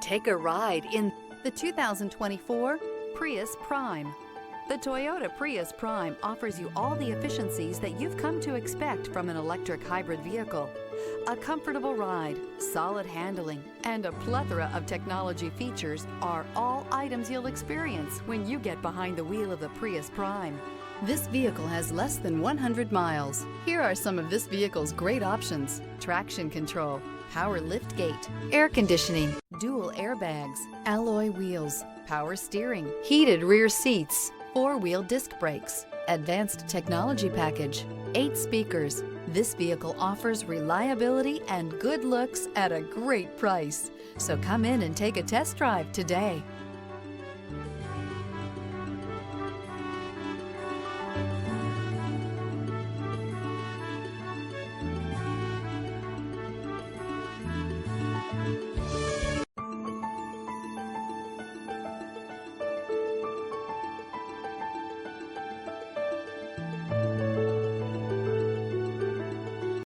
Take a ride in the 2024 Prius Prime. The Toyota Prius Prime offers you all the efficiencies that you've come to expect from an electric hybrid vehicle. A comfortable ride, solid handling, and a plethora of technology features are all items you'll experience when you get behind the wheel of the Prius Prime. This vehicle has less than 100 miles. Here are some of this vehicle's great options: traction control, power liftgate, air conditioning, dual airbags, alloy wheels, power steering, heated rear seats, four-wheel disc brakes, advanced technology package, 8 speakers. This vehicle offers reliability and good looks at a great price. So come in and take a test drive today.